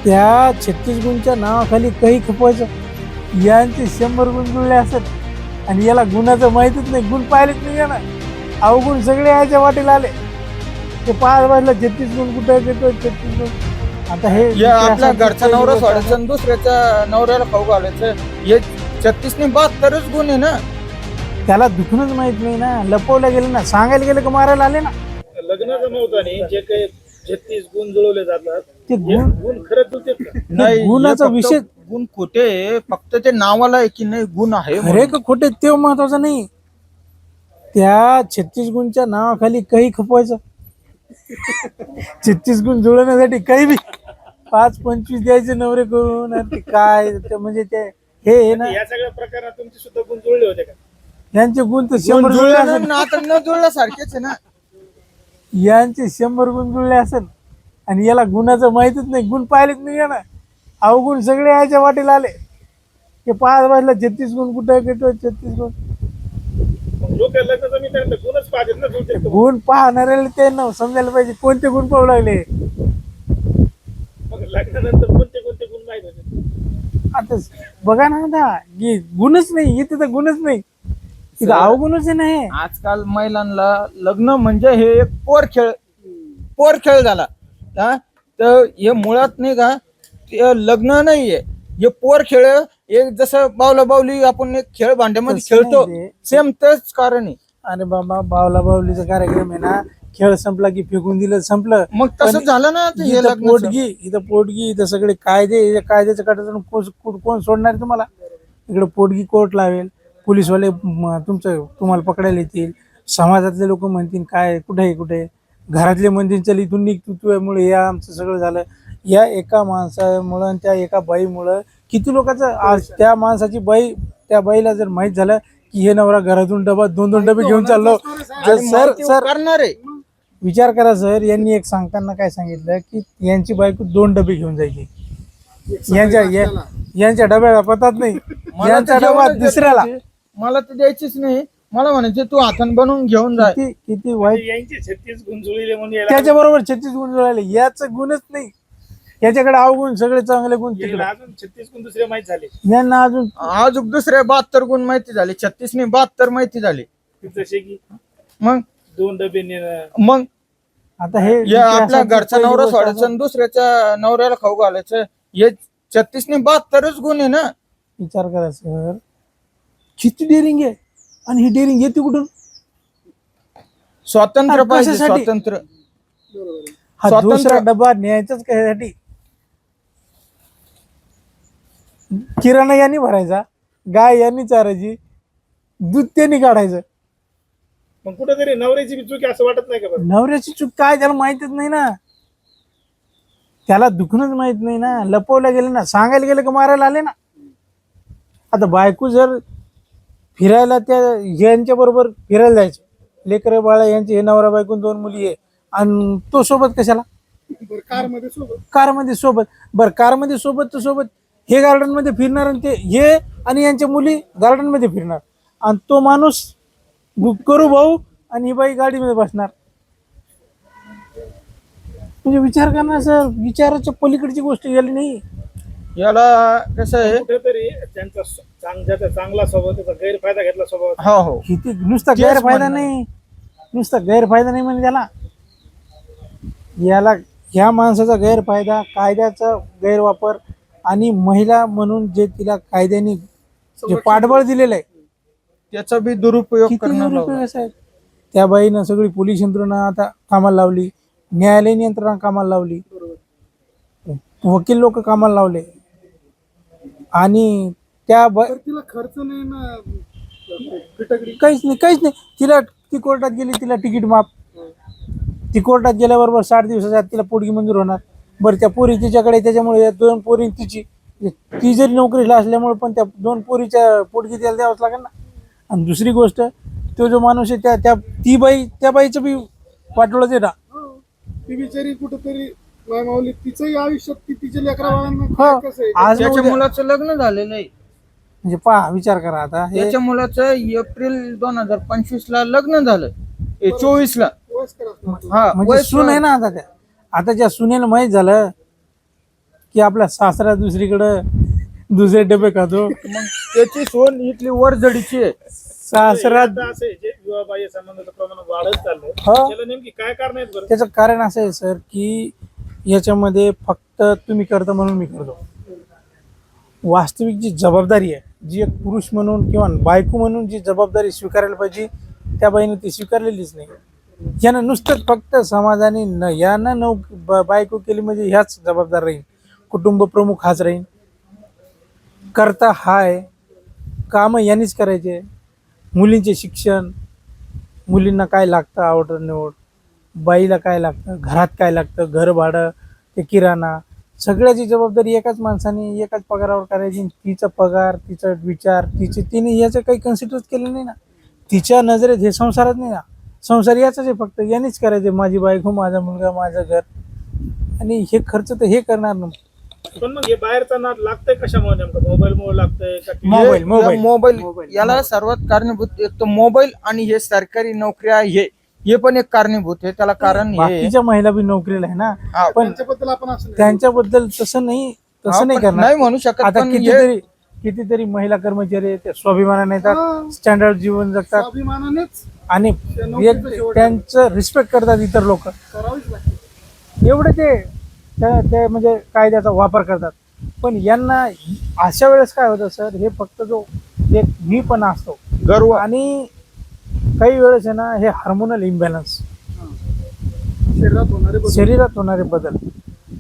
त्या 36 गुणच्या नावाखाली काही खपवायचं. यांचे 100 गुण जुळले असत आणि याला गुणाचं माहितीच नाही, गुण पाहिलेच नाही ना. अवगुण सगळे याच्या वाटेला आले. ते 5 वाजला 36 गुण कुठं येतो 36 गुण. आता हे आपल्या घरचा नवरा सोडायचा आणि दुसऱ्याच्या नवऱ्याला खाऊ घालायचं, हे 36 ने 72च गुण आहे ना. त्याला दुखणंच माहित नाही ना, लपवलं गेलं ना, सांगायला गेलं का मारायला आले ना. लग्न जमवताना जे काही 36 गुण जुळवले जातात ते गुण गुण खरंच जुळतात का? नाही, गुणाचा हे फक्त विषय गुण खोटे आहे, फक्त ते नावाला आहे की नाही गुण आहे खरे का खोटे ते महत्वाचं नाही. त्या 36 गुणच्या नावाखाली काही खपवायचं. 36 गुण जुळवण्यासाठी काही बी 5-25 द्यायचे नवरे करून. आणि ते काय ते म्हणजे ते हे ना, या सगळ्या प्रकारात तुमचे सुद्धा गुण जुळले होते का? यांचे गुण तर 100 गुण जुळले जुळले असेल. ना, आता न जुळल्यासारखेच आहे ना. यांचे 100 गुण जुळले असेल आणि याला गुणाचं माहितीच नाही, गुण पाहिलेच नाही ना. अवगुण सगळे याच्या वाटेला आले. ते 5 वाजला 36 गुण कुठं येतो 36 गुण. मग लोक लग्न जमीन गुणच पाहिजेत ना जुळते का? गुण पाहणाऱ्याला ते न समजायला पाहिजे कोणते गुण पाहू लागले. मग लग्नानंतर कोणते कोणते गुण माहित होते? आता बघा ना, आता गुणच नाही इथे, तर गुणच नाही इथं, अवगुणच आहे नाही. आजकाल महिलांना लग्न म्हणजे हे एक पोर खेळ झाला हा. तर हे मुळात नाही का, ते लग्न नाहीये, हे पोर खेळ. एक जसं बावला बावली आपण एक खेळ भांड्यामध्ये तसं खेळतो, नाही ते. सेम तेच कारण आहे. अरे बाबा, बावला बावलीचा कार्यक्रम आहे ना, खेळ संपला की फेकून दिलं, संपलं. मग तसं झालं ना ते हे इथं लग्नाचं. पोटगी इथं सगळे कायदे, कायद्याचं काढायचं कोण सोडणार आहे तुम्हाला. इकडे पोटगी कोर्ट लावेल, पोलीसवाले तुम्हाला पकडायला येतील, समाजातले लोक म्हणतील काय कुठे घरातले म्हणतील चल इथून निघ तुझ्यामुळे हे आमचं सगळं झालं. या एका माणसामुळं आणि त्या एका बाईमुळं किती लोकांचं आज. त्या माणसाची बाई, त्या बाईला जर माहित झालं की हे नवरा घरातून दोन डबे घेऊन चाललो, तर सर करणार आहे. विचार करा सर. यांनी एक सांगताना काय सांगितलं की यांची बायको 2 डबे घेऊन जायची. यांच्या डब्याला पतात नाही, यांचा डबा दुसऱ्याला. मला तर द्यायचीच नाही. मला म्हणायचे तू हातान बनवून घेऊन जा. किती वाईट. यांचे 36 गुण जुळले म्हणून याला त्याच्या बरोबर 36 गुण जुळाले, याचं गुणच नाही. याच्याकडे अवगुण सगळे चांगले गुण याला तिकडे. अजून 36 गुण दुसरे माहित झाले. यांना अजून अजून दुसऱ्या 72 गुण माहिती झाले, 36 ने 72 माहिती झाले. जसे की मग 2 डबे नेणं. मग आता हे आपल्या घरचा पहिली नवरा गोष्ट सोडायचा आणि दुसऱ्याच्या नवऱ्याला खाऊ घालायचं, हे 36 ने 72च गुण आहे ना. विचार करा सर, किती डेअरिंग आहे. आणि ही डेअरिंग येते कुठून. स्वातंत्र्य पाहिजे, कशासाठी? स्वातंत्र्य. हा स्वातंत्र्य. दुसरा डबा न्यायचाच कशासाठी. किराणा यांनी भरायचा, गाय यांनी चारायची, दूध त्यांनी काढायचं. मग कुठेतरी नवऱ्याची बी चूक आहे असं वाटत नाही का बरं? नवऱ्याची चूक काय त्याला माहितच नाही ना. त्याला दुखणंच माहित नाही ना, लपवलं गेलं ना, सांगायला गेलं का मारायला आले ना. आता बायको जर फिरायला त्या यांच्या बरोबर फिरायला जायचं, लेकरं बाळा यांचे, हे नवरा बायको 2 मुली आहे, आणि तो सोबत कशाला. कारमध्ये सोबत. बरं कारमध्ये सोबत तर सोबत हे गार्डन मध्ये फिरणार आणि ते हे आणि यांच्या मुली गार्डन मध्ये फिरणार, आणि तो माणूस करू भाऊ आणि ही बाई गाडीमध्ये बसणार. म्हणजे विचार करणार सर, विचाराच्या पलीकडची गोष्ट झाली नाही. याला कसं आहे, कुठेतरी त्यांचा ज्याचा चांगला स्वभाव त्याचा गैरफायदा घेतला स्वभाव. हो हो, किती नुसता तेच गैरफायदा म्हणणं नाही, नुसता गैरफायदा नाही म्हणजे याला ह्या माणसाचा गैरफायदा, कायद्याचा गैरवापर, आणि महिला म्हणून जे तिला कायद्याने जे पाठबळ दिलेलं आहे त्याचा बी दुरुपयोग किती करणं दुरुपयोग लावला. आहे. त्या बाईनं सगळी पोलीस यंत्रणा आता कामाला लावली, न्यायालयीन यंत्रणा कामाला लावली, वकील लोक कामाला लावले, आणि त्या तिला खर्च नाही ना, काहीच नाही. तिला ती कोर्टात गेली, तिला तिकीट माफ. ती कोर्टात गेल्याबरोबर 60 दिवसाच्या आत तिला पोटगी मंजूर होणार. बरं, त्या पोरी तिच्याकडे, त्याच्यामुळे या 2 पोरी तिची, ती जरी नोकरीला असल्यामुळे पण त्या 2 पोरीच्या पोटगी त्याला द्यावंच लागेल ना. आणि दुसरी गोष्ट, तो जो माणूस आहे ती बाई, त्या बाईचं बी वाटोळंच आहे ना. ती बिचारी कुठेतरी माऊली तिचंही आयुष्यात तिच्या लेकरा हो, आज ना त्याच्या उद्या- मुलाचं लग्न झालेलं आहे. म्हणजे पहा, विचार करा आता हे त्याच्या मुलाचं एप्रिल 2025 ला लग्न झालं, 24 ला. हा, म्हणजे सून आहे ना आता. त्या आता ज्या सुनेला माहीत झालं की आपला सासरा दुसरीकडं दुसरे डबे खातो, मग त्याची सोन इथली वरजडीची आहे. सासरा आता असं आहे, जे विवाहबाह्य संबंधाचं प्रमाण वाढत चाललंय हो. त्याला नेमकी काय कारण आहेत बरं? त्याचं कारण असं आहे सर की याच्यामध्ये फक्त तुम्ही करता म्हणून मी करतो, वास्तविक जी जबाबदारी आहे, जी एक पुरुष म्हणून किंवा बायको म्हणून जी जबाबदारी स्वीकारायला पाहिजे त्या बाईने ती स्वीकारलेलीच नाही. यानं नुसतंच फक्त समाजाने यानं बायको केली म्हणजे ह्याच जबाबदार राहील, कुटुंब प्रमुख हाच राहील, करता हाय, कामं यांनीच करायचे, मुलींचे शिक्षण, मुलींना काय लागतं आवड निवड, बाईला काय लागतं, घरात काय लागतं, घर भाडं, ते किराणा, सगळ्याची जबाबदारी एकाच माणसाने एकाच पगारावर करायची. तिचा पगार, तिचा विचार, तिने याचं काही कन्सिडरच केलं नाही ना. तिच्या नजरेत हे संसारात नाही ना, संसार याचाच आहे, फक्त यांनीच करायचे, माझी बायको, माझा मुलगा, माझं घर, आणि हे खर्च तर हे करणार ना. पण मग हे बाहेरचा नाद लागतंय कशामुळे नेमकं? मोबाईलमुळे लागतंय का? मोबाईल याला सर्वात कारणीभूत एक तर मोबाईल आणि हे सरकारी नोकऱ्या, हे पण एक कारणीभूत आहे. त्याला कारण हे आहे. बाकीच्या महिला बी नोकरीला आहे ना, हा, पण त्यांच्याबद्दल आपण असं नाही. त्यांच्याबद्दल तसं नाही हा, पण करणार. नाही म्हणू शकत. आता पण हे- कितीतरी महिला कर्मचारी आहेत, ते स्वाभिमानाने येतात, स्टँडर्ड जीवन जगतात, स्वाभिमानानेच आणि त्या नोकरीचं शेवट त्यांचं रिस्पेक्ट करतात इतर लोक, करावीच लागते. एवढे ते म्हणजे कायद्याचा वापर करतात. पण यांना अशा वेळेस काय होतं सर, हे फक्त जो एक मी पण असतो गर्व आणि काही वेळेस आहे ना, हे हार्मोनल इम्बॅलन्स, शरीरात होणारे बदल,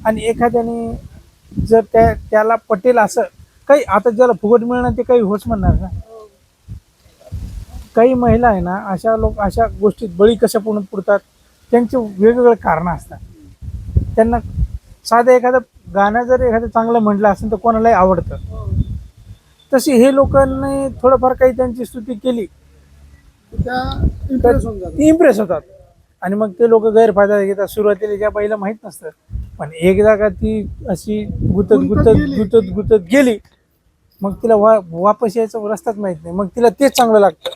आणि एखाद्याने जर त्याला पटेल असं काही, आता ज्याला फुकट मिळणार ते काही होच म्हणणार ना. काही महिला आहे ना, अशा गोष्टीत बळी कशा पुरतात, त्यांचे वेगवेगळे कारणं असतात. त्यांना साधं एखादं गाणं जर एखादं चांगलं म्हटलं असेल तर कोणालाही आवडतं, तशी हे लोकांनी थोडंफार काही त्यांची स्तुती केली त्या impress होऊन जातात. ती इम्प्रेस होतात, आणि मग ते लोक गैरफायदा घेतात. सुरुवातीला ज्या बाईला माहीत नसतं, पण एकदा का ती अशी गुतत गेली, मग तिला वापस यायचा रस्ताच माहित नाही, मग तिला तेच चांगलं लागतं.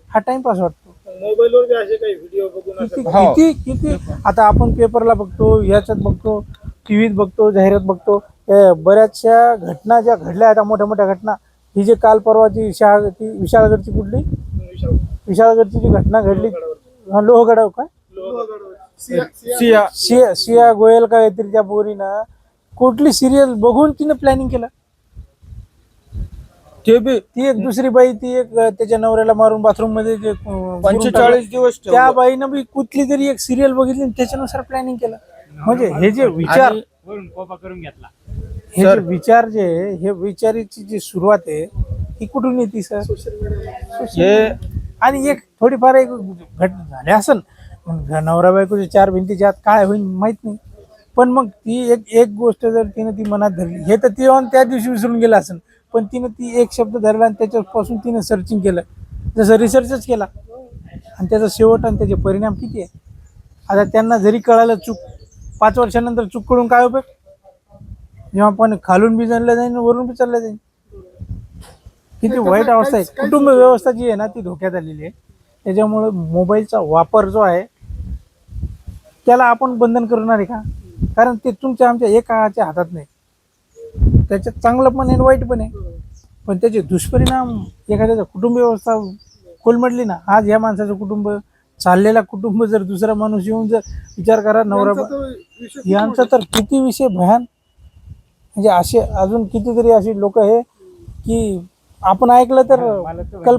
हा टाइमपास वाटतो. मोबाईलवर बी असे काही व्हिडिओ बघून असं हो. किती आता आपण पेपरला बघतो, याच्यात बघतो, टीव्हीत बघतो, जाहिरात बघतो, बऱ्याचशा घटना ज्या घडल्या आता, मोठ्या मोठ्या घटना, ही जे काल परवाची विशाळगडची कुठली विशाळगडची जी घटना घडली, लोहगड काय सिया गोयल का काहीतरी, त्या पोरीनं कुठली सिरियल बघून तिनं प्लॅनिंग केलं. ते बी ती एक दुसरी बाई, ती एक त्याच्या नवऱ्याला मारून बाथरूम मध्ये 45 दिवस त्या ठेवलं. बाईनं बी कुठली तरी एक सिरियल बघितली आणि त्याच्यानुसार प्लॅनिंग केलं. म्हणजे हे जे विचार, आणि हे जे विचार हे विचाराची जी सुरुवात आहे ही कुठून येते सर? हे आणि एक थोडीफार एक घट झाली असेल, मग नवरा बायकोच्या चार भिंतीच्या आत काय होईल माहित नाही, पण मग ती एक गोष्ट जर तिने ती मनात धरली, हे तर ती त्या दिवशी विसरून गेला असेल, पण तिने ती एक शब्द धरला आणि त्याच्यापासून तिने सर्चिंग केलं, जसं रिसर्चच केला, आणि त्याचा शेवट आणि त्याचे परिणाम किती आहे. आता त्यांना जरी कळालं चूक, 5 वर्षानंतर चूक करून काय उपयोग, जेव्हा पण खालून बी जाणलं जाईल वरून बी चाललं जाईल. किती वाईट अवस्था आहे. कुटुंब व्यवस्था जी आहे ना, ती धोक्यात आलेली आहे. त्याच्यामुळे मोबाईलचा वापर जो आहे त्याला आपण बंधन करणार आहे का? कारण ते तुमच्या आमच्या एकाच्या हातात नाही. त्याच्यात चांगलं पण आहे आणि वाईट पण आहे, पण त्याचे दुष्परिणाम एखाद्याचा कुटुंब व्यवस्था कोलमडली ना, आज ह्या माणसाचं कुटुंब चाललेला कुटुंब जर दुसरा माणूस येऊन जर विचार करा, नवरा यांचा तर किती विषय भयान, म्हणजे असे अजून कितीतरी अशी लोक आहे की आपण ऐकलं तर कल